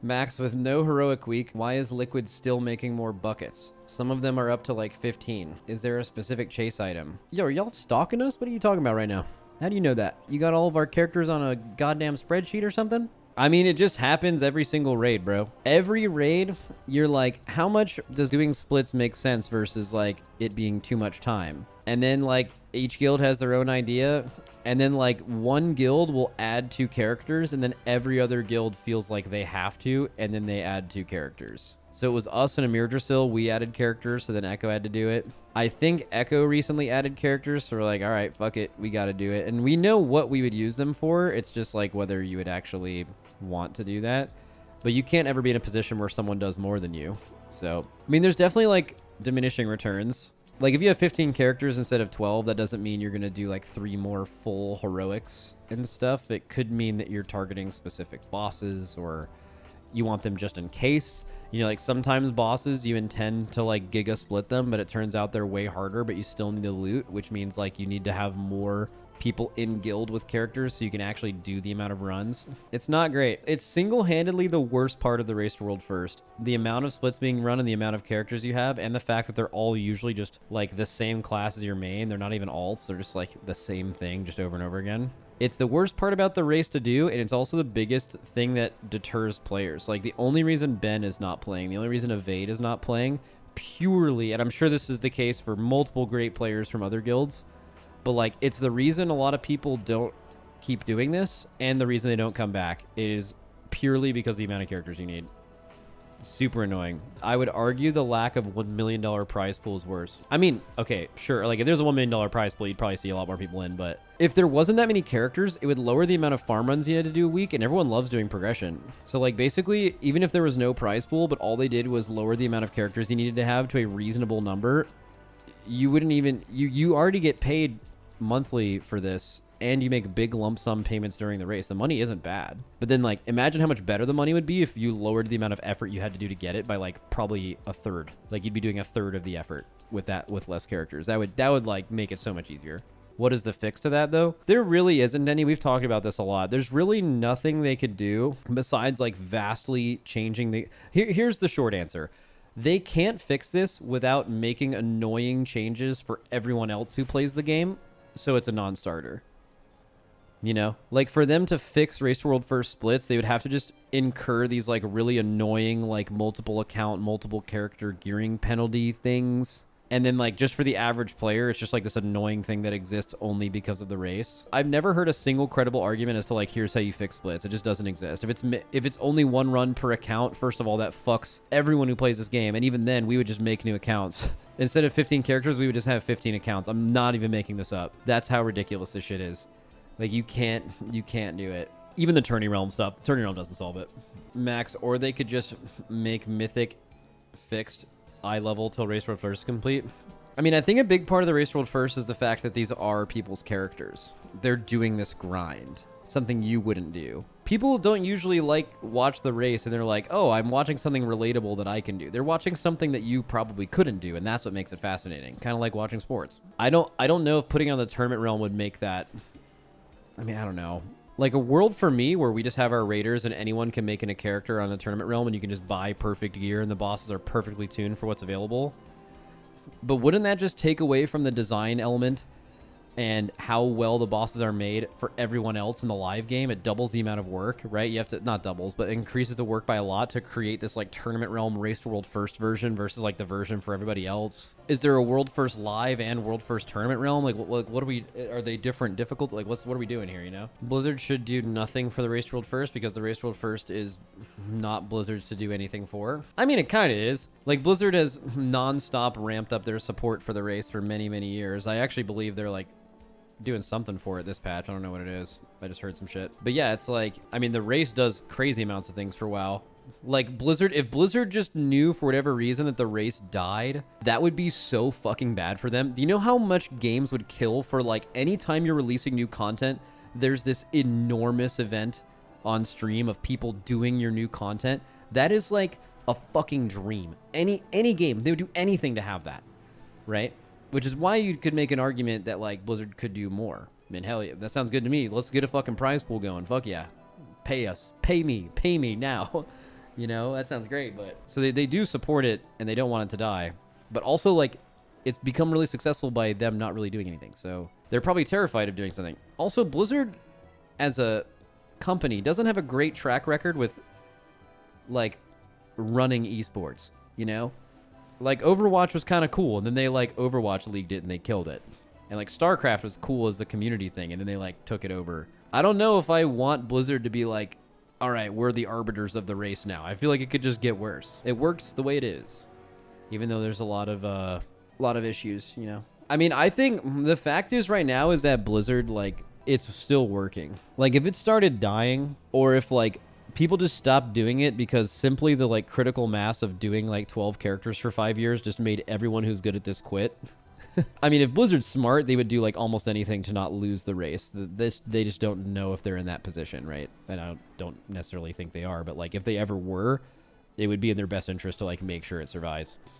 Max, with no heroic week, why is Liquid still making more buckets? Some of them are up to like 15. Is there a specific chase item? Yo, are y'all stalking us? What are you talking about right now? How do you know that? You got all of our characters on a goddamn spreadsheet or something? I mean, it just happens every single raid, bro. Every raid, you're like, how much does doing splits make sense versus like it being too much time? And then like each guild has their own idea. And then like one guild will add 2 characters and then every other guild feels like they have to. And then they add 2 characters. So it was us and Amirdrasil. We added characters. So then Echo had to do it. I think Echo recently added characters. So we're like, all right, fuck it. We got to do it. And we know what we would use them for. It's just like whether you would actually want to do that. But you can't ever be in a position where someone does more than you. So, I mean, there's definitely like diminishing returns. Like if you have 15 characters instead of 12, that doesn't mean you're going to do like 3 more full heroics and stuff. It could mean that you're targeting specific bosses or you want them just in case. You know, like sometimes bosses, you intend to like giga split them, but it turns out they're way harder, but you still need the loot, which means like you need to have more people in guild with characters so you can actually do the amount of runs. It's not great. It's single-handedly the worst part of the Race to World First. The amount of splits being run and the amount of characters you have and the fact that they're all usually just like the same class as your main. They're not even alts. They're just like the same thing just over and over again. It's the worst part about the race to do, and it's also the biggest thing that deters players. Like the only reason Ben is not playing, the only reason Evade is not playing, purely, and I'm sure this is the case for multiple great players from other guilds, but like it's the reason a lot of people don't keep doing this and the reason they don't come back. It is purely because of the amount of characters you need. Super annoying. I would argue the lack of $1 million prize pool is worse. I mean, okay, sure. Like if there's a $1 million prize pool, you'd probably see a lot more people in, but if there wasn't that many characters, it would lower the amount of farm runs you had to do a week, and everyone loves doing progression. So like basically, even if there was no prize pool, but all they did was lower the amount of characters you needed to have to a reasonable number, you wouldn't even, you already get paid monthly for this, and you make big lump sum payments during the race. The money isn't bad, but then like imagine how much better the money would be if you lowered the amount of effort you had to do to get it by like probably a third. Like you'd be doing a third of the effort with that, with less characters. That would like make it so much easier. What is the fix to that though? There really isn't any. We've talked about this a lot. There's really nothing they could do besides like vastly changing the here's the short answer. They can't fix this without making annoying changes for everyone else who plays the game, so it's a non-starter. You know, like for them to fix Race to World First splits, they would have to just incur these like really annoying like multiple account, multiple character gearing penalty things. And then like just for the average player, it's just like this annoying thing that exists only because of the race. I've never heard a single credible argument as to like, here's how you fix splits. It just doesn't exist. If it's only 1 run per account, first of all, that fucks everyone who plays this game. And even then we would just make new accounts. Instead of 15 characters, we would just have 15 accounts. I'm not even making this up. That's how ridiculous this shit is. Like you can't do it. Even the Tourney Realm stuff, the Tourney Realm doesn't solve it. Max, or they could just make Mythic fixed eye level till Race World First is complete. I mean, I think a big part of the Race World First is the fact that these are people's characters. They're doing this grind, something you wouldn't do. People don't usually like watch the race and they're like, oh, I'm watching something relatable that I can do. They're watching something that you probably couldn't do, and that's what makes it fascinating. Kind of like watching sports. I don't know if putting on the Tournament Realm would make that. I mean, I don't know. Like a world for me where we just have our raiders and anyone can make in a character on the Tournament Realm and you can just buy perfect gear and the bosses are perfectly tuned for what's available. But wouldn't that just take away from the design element and how well the bosses are made for everyone else in the live game? It doubles the amount of work, right? You have to, not doubles, but increases the work by a lot to create this like Tournament Realm Race to World First version versus like the version for everybody else. Is there a World First Live and World First Tournament Realm? Like what are they different difficult? Like what are we doing here, you know? Blizzard should do nothing for the Race to World First because the Race to World First is not Blizzard's to do anything for. I mean, it kind of is. Like Blizzard has non-stop ramped up their support for the race for many, many years. I actually believe they're like doing something for it this patch. I don't know what it is. I just heard some shit. But yeah, it's like, I mean, the race does crazy amounts of things for WoW. Like Blizzard, if Blizzard just knew for whatever reason that the race died, that would be so fucking bad for them. Do you know how much games would kill for like anytime you're releasing new content, there's this enormous event on stream of people doing your new content? That is like a fucking dream. Any game, they would do anything to have that, right? Which is why you could make an argument that like Blizzard could do more. I mean, hell yeah, that sounds good to me. Let's get a fucking prize pool going. Fuck yeah. Pay us. Pay me now. You know, that sounds great, but so they do support it and they don't want it to die, but also like it's become really successful by them not really doing anything. So they're probably terrified of doing something. Also, Blizzard as a company doesn't have a great track record with like running esports, you know? Like Overwatch was kind of cool, and then they like Overwatch leagued it and they killed it. And like StarCraft was cool as the community thing, and then they like took it over. I don't know if I want Blizzard to be like, all right, we're the arbiters of the race now. I feel like it could just get worse. It works the way it is, even though there's a lot of issues, you know. I mean, I think the fact is right now is that Blizzard, like, it's still working. Like, if it started dying, or if like people just stopped doing it because simply the like critical mass of doing like 12 characters for 5 years just made everyone who's good at this quit. I mean, if Blizzard's smart, they would do like almost anything to not lose the race. They just don't know if they're in that position, right? And I don't necessarily think they are, but like if they ever were, it would be in their best interest to like make sure it survives.